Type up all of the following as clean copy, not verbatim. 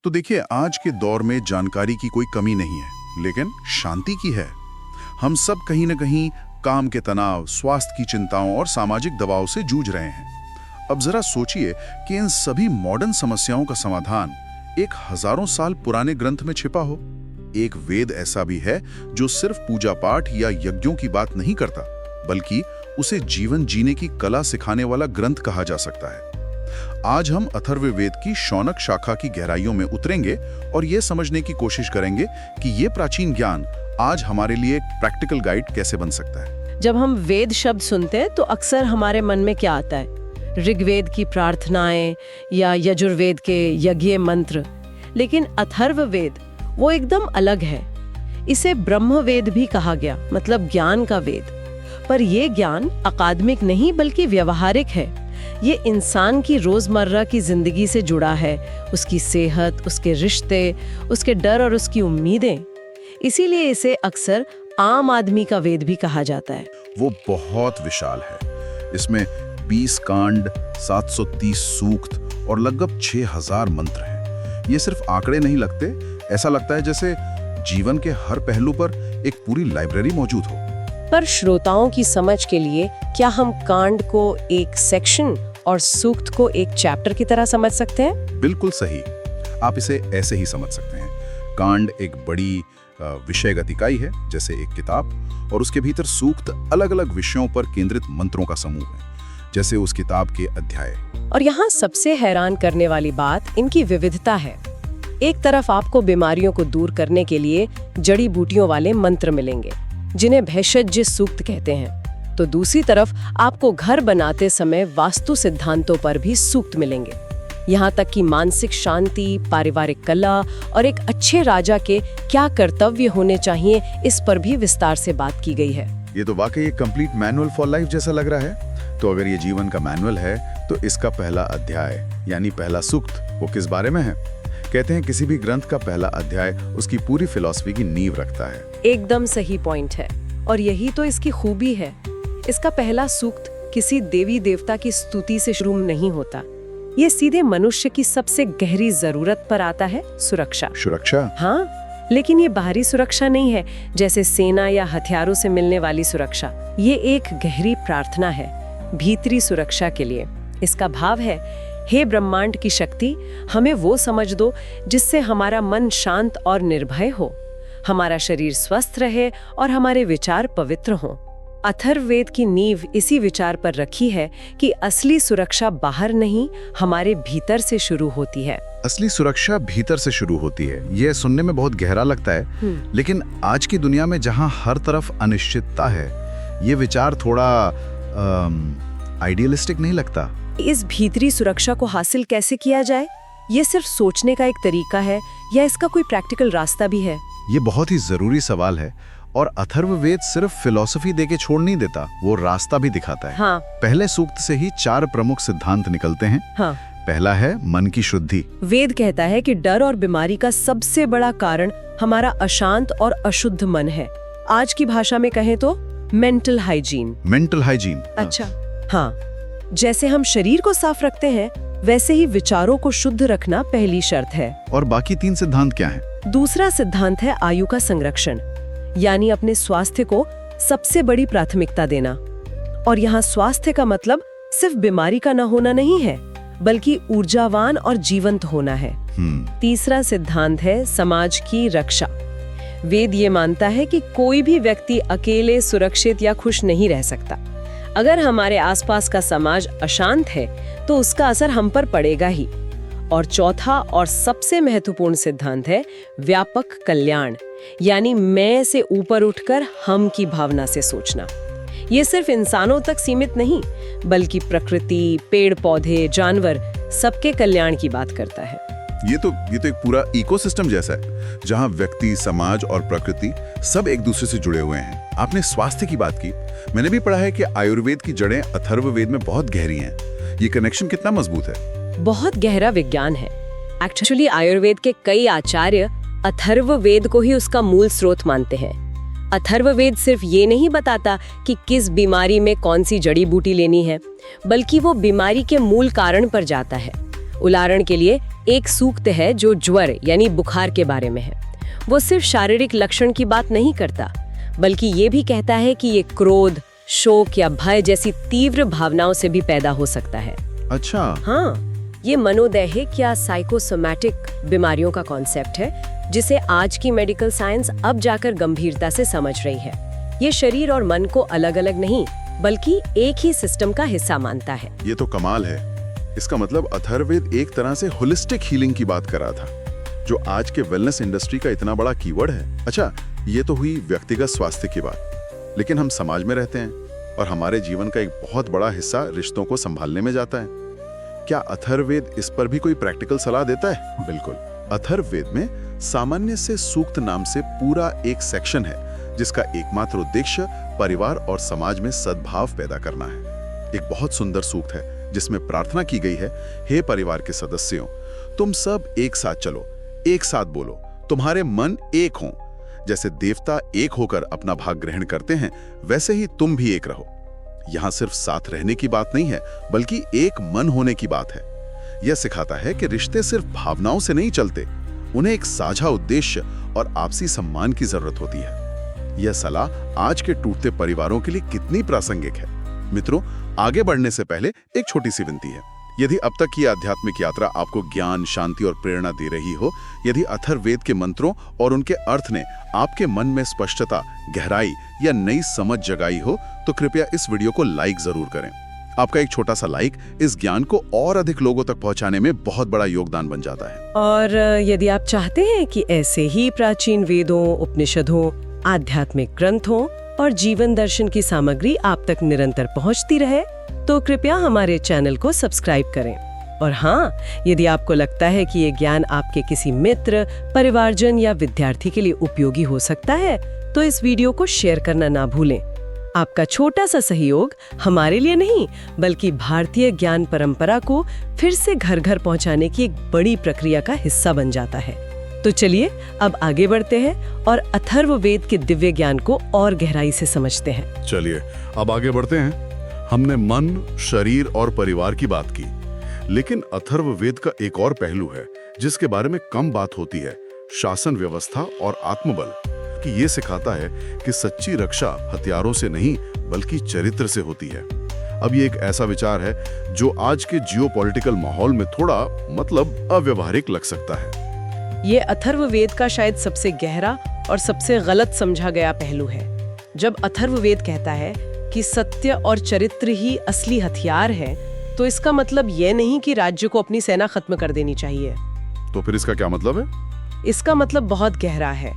तो देखिए, आज के दौर में जानकारी की कोई कमी नहीं है, लेकिन शांति की है। हम सब कहीं न कहीं काम के तनाव, स्वास्थ्य की चिंताओं और सामाजिक दबाव से जूझ रहे हैं। अब जरा सोचिए कि इन सभी मॉडर्न समस्याओं का समाधान एक हजारों साल पुराने ग्रंथ में छिपा हो। एक वेद ऐसा भी है जो सिर्फ पूजा पाठ या यज्ञों की बात नहीं करता, बल्कि उसे जीवन जीने की कला सिखाने वाला ग्रंथ कहा जा सकता है। आज हम अथर्ववेद की शौनक शाखा की गहराइयों में उतरेंगे और ये समझने की कोशिश करेंगे कि ये प्राचीन ज्ञान आज हमारे लिए एक प्रैक्टिकल गाइड कैसे बन सकता है। जब हम वेद शब्द सुनते हैं तो अक्सर हमारे मन में क्या आता है? ऋग्वेद की प्रार्थनाएं या यजुर्वेद के यज्ञ मंत्र। लेकिन अथर्ववेद वो एकदम अलग है। इसे ब्रह्मवेद भी कहा गया, मतलब ज्ञान का वेद। पर ये ज्ञान अकादमिक नहीं बल्कि व्यवहारिक है। ये इंसान की रोजमर्रा की जिंदगी से जुड़ा है, उसकी सेहत, उसके रिश्ते, उसके डर और उसकी उम्मीदें। इसीलिए इसे अक्सर आम आदमी का वेद भी कहा जाता है। वो बहुत विशाल है। इसमें 20 कांड, 730 सूक्त और लगभग 6000 मंत्र हैं। ये सिर्फ आंकड़े नहीं लगते, ऐसा लगता है जैसे जीवन के हर पहलू पर एक पूरी लाइब्रेरी मौजूद हो। पर श्रोताओं की समझ के लिए क्या हम कांड को एक सेक्शन और सूक्त को एक चैप्टर की तरह समझ सकते हैं? बिल्कुल सही। आप इसे ऐसे ही समझ सकते हैं। कांड एक बड़ी विषयगत इकाई है, जैसे एक किताब, और उसके भीतर सूक्त अलग अलग विषयों पर केंद्रित मंत्रों का समूह है, जैसे उस किताब के अध्याय। और यहाँ सबसे हैरान करने वाली बात इनकी विविधता है। एक तरफ आपको बीमारियों को दूर करने के लिए जड़ी बूटियों वाले मंत्र मिलेंगे, जिन्हें भेषज सूक्त कहते हैं, तो दूसरी तरफ आपको घर बनाते समय वास्तु सिद्धांतों पर भी सूक्त मिलेंगे। यहाँ तक कि मानसिक शांति, पारिवारिक कला और एक अच्छे राजा के क्या कर्तव्य होने चाहिए, इस पर भी विस्तार से बात की गई है। ये तो वाकई एक कंप्लीट मैनुअल फॉर लाइफ जैसा लग रहा है। तो अगर ये जीवन का मैनुअल है, तो इसका पहला अध्याय यानी पहला सूक्त वो किस बारे में है? कहते हैं किसी भी ग्रंथ का पहला अध्याय उसकी पूरी फिलॉसफी की नींव रखता है। एकदम सही पॉइंट है, और यही तो इसकी खूबी है। इसका पहला सूक्त किसी देवी देवता की स्तुति से शुरू नहीं होता। ये सीधे मनुष्य की सबसे गहरी जरूरत पर आता है, सुरक्षा। सुरक्षा? हाँ, लेकिन ये बाहरी सुरक्षा नहीं है, जैसे सेना या हथियारों से मिलने वाली सुरक्षा। ये एक गहरी प्रार्थना है, भीतरी सुरक्षा के लिए। इसका भाव है, हे ब्रह्मांड की शक्ति, हमें वो समझ दो जिससे हमारा मन शांत और निर्भय हो, हमारा शरीर स्वस्थ रहे और हमारे विचार पवित्र हों। अथर्ववेद की नींव इसी विचार पर रखी है कि असली सुरक्षा बाहर नहीं, हमारे भीतर से शुरू होती है। असली सुरक्षा भीतर से शुरू होती है। यह सुनने में बहुत गहरा लगता है, लेकिन आज की दुनिया में जहां हर तरफ अनिश्चितता है, ये विचार थोड़ा आइडियलिस्टिक नहीं लगता। इस भीतरी सुरक्षा को हासिल कैसे किया जाए? ये सिर्फ सोचने का एक तरीका है या इसका कोई प्रैक्टिकल रास्ता भी है? ये बहुत ही जरूरी सवाल है, और अथर्ववेद सिर्फ फिलॉसफी देके छोड़ नहीं देता, वो रास्ता भी दिखाता है। हाँ। पहले सूक्त से ही 4 प्रमुख सिद्धांत निकलते हैं। हाँ। पहला है मन की शुद्धि। वेद कहता है कि डर और बीमारी का सबसे बड़ा कारण हमारा अशांत और अशुद्ध मन है। आज की भाषा में कहें तो मेंटल हाइजीन। Mental hygiene? अच्छा। हाँ, जैसे हम शरीर को साफ रखते हैं, वैसे ही विचारों को शुद्ध रखना पहली शर्त है। और बाकी 3 सिद्धांत क्या हैं? दूसरा सिद्धांत है आयु का संरक्षण, यानी अपने स्वास्थ्य को सबसे बड़ी प्राथमिकता देना। और यहाँ स्वास्थ्य का मतलब सिर्फ बीमारी का न होना नहीं है, बल्कि ऊर्जावान और जीवंत होना है। तीसरा सिद्धांत है समाज की रक्षा। वेद ये मानता है कि कोई भी व्यक्ति अकेले सुरक्षित या खुश नहीं रह सकता। अगर हमारे आसपास का समाज अशांत है, तो उसका असर हम पर पड़ेगा ही। और चौथा और सबसे महत्वपूर्ण सिद्धांत है व्यापक कल्याण, यानी मैं से ऊपर उठकर हम की भावना से सोचना। ये सिर्फ इंसानों तक सीमित नहीं, बल्कि प्रकृति, पेड़ पौधे, जानवर, सबके कल्याण की बात करता है। ये तो एक पूरा इकोसिस्टम जैसा है, जहाँ व्यक्ति, समाज और प्रकृति सब एक दूसरे से जुड़े हुए हैं। आपने स्वास्थ्य की बात की। मैंने भी पढ़ा है कि आयुर्वेद की जड़ें अथर्ववेद में बहुत गहरी हैं। ये कनेक्शन कितना मजबूत है? बहुत गहरा विज्ञान है। एक्चुअली आयुर्वेद के कई आचार्य अथर्ववेद को ही उसका मूल स्रोत मानते हैं। अथर्ववेद सिर्फ ये नहीं बताता कि किस बीमारी में कौन सी जड़ी बूटी लेनी है, बल्कि वो बीमारी के मूल कारण पर जाता है। उदाहरण के लिए एक सूक्त है जो ज्वर यानी बुखार के बारे में है। वो सिर्फ शारीरिक लक्षण की बात नहीं करता, बल्कि ये भी कहता है कि ये क्रोध, शोक या भय जैसी तीव्र भावनाओं से भी पैदा हो सकता है। अच्छा। हाँ, ये मनोदैहिक या साइकोसोमैटिक बीमारियों का कॉन्सेप्ट है, जिसे आज की मेडिकल साइंस अब जाकर गंभीरता से समझ रही है। ये शरीर और मन को अलग अलग नहीं, बल्कि एक ही सिस्टम का हिस्सा मानता है। ये तो कमाल है। इसका मतलब अथर्ववेद एक तरह से होलिस्टिक हीलिंग की बात कर रहा था, जो आज के वेलनेस इंडस्ट्री का इतना बड़ा कीवर्ड है। अच्छा, ये तो हुई व्यक्तिगत स्वास्थ्य की बात, लेकिन हम समाज में रहते हैं और हमारे जीवन का एक बहुत बड़ा हिस्सा रिश्तों को संभालने में जाता है। क्या अथर्ववेद इस पर भी कोई प्रैक्टिकल सलाह देता है? बिल्कुल। अथर्ववेद में सामान्य से सूक्त नाम से पूरा एक सेक्शन है, जिसका एकमात्र उद्देश्य परिवार और समाज में सद्भाव पैदा करना है। एक बहुत सुंदर सूक्त है जिसमें प्रार्थना की गई है, हे परिवार के सदस्यों, तुम सब एक साथ चलो, एक साथ बोलो, तुम्हारे मन एक हों। जैसे देवता एक होकर अपना भाग ग्रहण करते हैं, वैसे ही तुम भी एक रहो। यहाँ सिर्फ साथ रहने की बात नहीं है, बल्कि एक मन होने की बात है। यह सिखाता है कि रिश्ते सिर्फ भावनाओं से नहीं चलते, उन्हें एक साझा उद्देश्य और आपसी सम्मान की जरूरत होती है। यह सलाह आज के टूटते परिवारों के लिए कितनी प्रासंगिक है। मित्रों, आगे बढ़ने से पहले एक छोटी सी विनती है। यदि अब तक की आध्यात्मिक यात्रा आपको ज्ञान, शांति और प्रेरणा दे रही हो, यदि अथर्ववेद के मंत्रों और उनके अर्थ ने आपके मन में स्पष्टता, गहराई या नई समझ जगाई हो, तो कृपया इस वीडियो को लाइक जरूर करें। आपका एक छोटा सा लाइक इस ज्ञान को और अधिक लोगों तक पहुंचाने में बहुत बड़ा योगदान बन जाता है। और यदि आप चाहते हैं कि ऐसे ही प्राचीन वेदों, उपनिषदों, आध्यात्मिक ग्रंथों और जीवन दर्शन की सामग्री आप तक निरंतर पहुंचती रहे, तो कृपया हमारे चैनल को सब्सक्राइब करें। और हाँ, यदि आपको लगता है कि ये ज्ञान आपके किसी मित्र, परिवारजन या विद्यार्थी के लिए उपयोगी हो सकता है, तो इस वीडियो को शेयर करना ना भूलें। आपका छोटा सा सहयोग हमारे लिए नहीं, बल्कि भारतीय ज्ञान परंपरा को फिर से घर घर पहुंचाने की एक बड़ी प्रक्रिया का हिस्सा बन जाता है। तो चलिए अब आगे बढ़ते हैं और अथर्ववेद के दिव्य ज्ञान को और गहराई से समझते हैं। चलिए अब आगे बढ़ते हैं। हमने मन, शरीर और परिवार की बात की, लेकिन अथर्ववेद का एक और पहलू है जिसके बारे में कम बात होती है, शासन व्यवस्था और आत्मबल। कि ये सिखाता है कि सच्ची रक्षा हथियारों से नहीं, बल्कि चरित्र से होती है। अब ये एक ऐसा विचार है जो आज के जियोपॉलिटिकल माहौल में थोड़ा अव्यवहारिक लग सकता है। ये अथर्ववेद का शायद सबसे गहरा और सबसे गलत समझा गया पहलू है। जब अथर्ववेद कहता है कि सत्य और चरित्र ही असली हथियार है, तो इसका मतलब ये नहीं कि राज्य को अपनी सेना खत्म कर देनी चाहिए। तो फिर इसका क्या मतलब है? इसका मतलब बहुत गहरा है।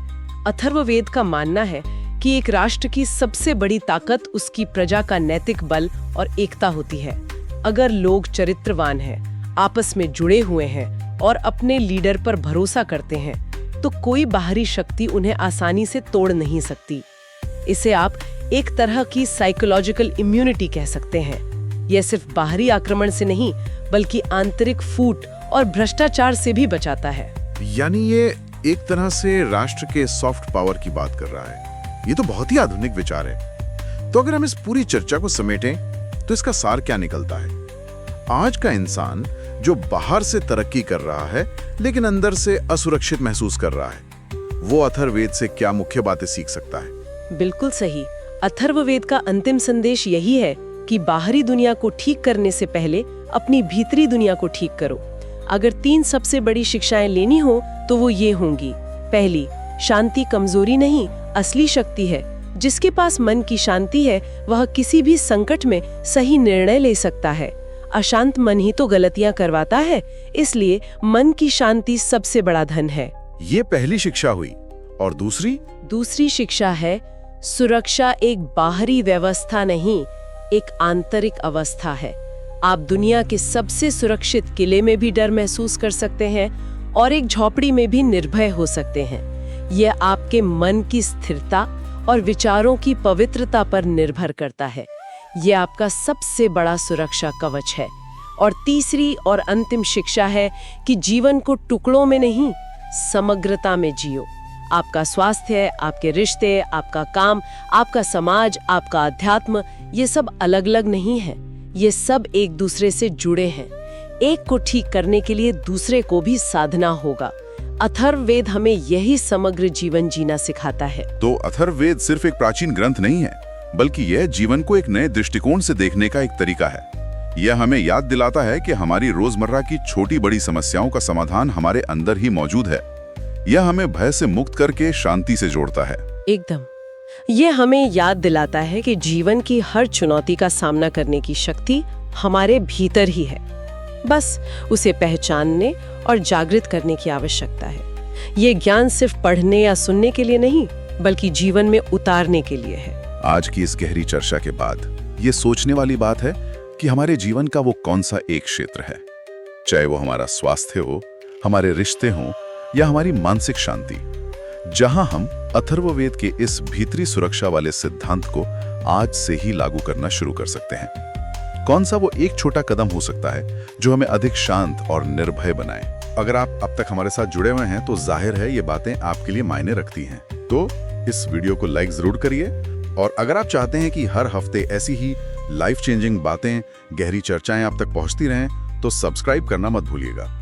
अथर्ववेद का मानना है कि एक राष्ट्र की सबसे बड़ी ताकत उसकी प्रजा का नैतिक बल और एकता होती है। अगर लोग चरित्रवान हैं, आपस में जुड़े हुए हैं और अपने लीडर पर भरोसा करते हैं, तो कोई बाहरी शक्ति उन्हें आसानी से तोड़ नहीं सकती। इसे आप एक तरह की साइकोलॉजिकल इम्यूनिटी कह सकते हैं। यह सिर्फ बाहरी आक्रमण से नहीं, बल्कि आंतरिक फूट और भ्रष्टाचार से भी बचाता है। यानी ये एक तरह से राष्ट्र के सॉफ्ट पावर की बात कर रहा है। ये तो बहुत ही आधुनिक विचार है। तो अगर हम इस पूरी चर्चा को समेटें, तो इसका सार क्या निकलता है? आज का इंसान जो बाहर से तरक्की कर रहा है, लेकिन अंदर से असुरक्षित महसूस कर रहा है, वो अथर्ववेद से क्या मुख्य बातें सीख सकता है? बिल्कुल सही। अथर्ववेद का अंतिम संदेश यही है कि बाहरी दुनिया को ठीक करने से पहले अपनी भीतरी दुनिया को ठीक करो। अगर 3 सबसे बड़ी शिक्षाएं लेनी हो तो वो ये होंगी। पहली, शांति कमजोरी नहीं, असली शक्ति है। जिसके पास मन की शांति है, वह किसी भी संकट में सही निर्णय ले सकता है। अशांत मन ही तो गलतियां करवाता है, इसलिए मन की शांति सबसे बड़ा धन है। ये पहली शिक्षा हुई। और दूसरी शिक्षा है, सुरक्षा एक बाहरी व्यवस्था नहीं, एक आंतरिक अवस्था है। आप दुनिया के सबसे सुरक्षित किले में भी डर महसूस कर सकते हैं और एक झोपड़ी में भी निर्भय हो सकते हैं। यह आपके मन की स्थिरता और विचारों की पवित्रता पर निर्भर करता है। यह आपका सबसे बड़ा सुरक्षा कवच है। और तीसरी और अंतिम शिक्षा है कि जीवन को टुकड़ों में नहीं, समग्रता में जियो। आपका स्वास्थ्य, आपके रिश्ते, आपका काम, आपका समाज, आपका अध्यात्म, ये सब अलग अलग नहीं है। ये सब एक दूसरे से जुड़े हैं। एक को ठीक करने के लिए दूसरे को भी साधना होगा। अथर्ववेद हमें यही समग्र जीवन जीना सिखाता है। तो अथर्ववेद सिर्फ एक प्राचीन ग्रंथ नहीं है, बल्कि यह जीवन को एक नए दृष्टिकोण से देखने का एक तरीका है। यह हमें याद दिलाता है कि हमारी रोजमर्रा की छोटी बड़ी समस्याओं का समाधान हमारे अंदर ही मौजूद है। यह हमें भय से मुक्त करके शांति से जोड़ता है। एकदम। ये हमें याद दिलाता है कि जीवन की हर चुनौती का सामना करने की शक्ति हमारे भीतर ही है। बस उसे पहचानने और जागृत करने की आवश्यकता है। ये ज्ञान सिर्फ पढ़ने या सुनने के लिए नहीं, बल्कि जीवन में उतारने के लिए है। आज की इस गहरी चर्चा के बाद ये सोचने वाली बात है कि हमारे जीवन का वो कौन सा एक क्षेत्र है, चाहे वो हमारा स्वास्थ्य हो, हमारे रिश्ते हों या हमारी मानसिक शांति, जहां हम अथर्ववेद के इस भीतरी सुरक्षा वाले सिद्धांत को आज से ही लागू करना शुरू कर सकते हैं। कौन सा वो एक छोटा कदम हो सकता है जो हमें अधिक शांत और निर्भय बनाए। अगर आप अब तक हमारे साथ जुड़े हुए हैं तो जाहिर है ये बातें आपके लिए मायने रखती हैं। तो इस वीडियो को लाइक जरूर करिए, और अगर आप चाहते हैं कि हर हफ्ते ऐसी ही लाइफ चेंजिंग बातें, गहरी चर्चाएं आप तक पहुंचती रहें, तो सब्सक्राइब करना मत भूलिएगा।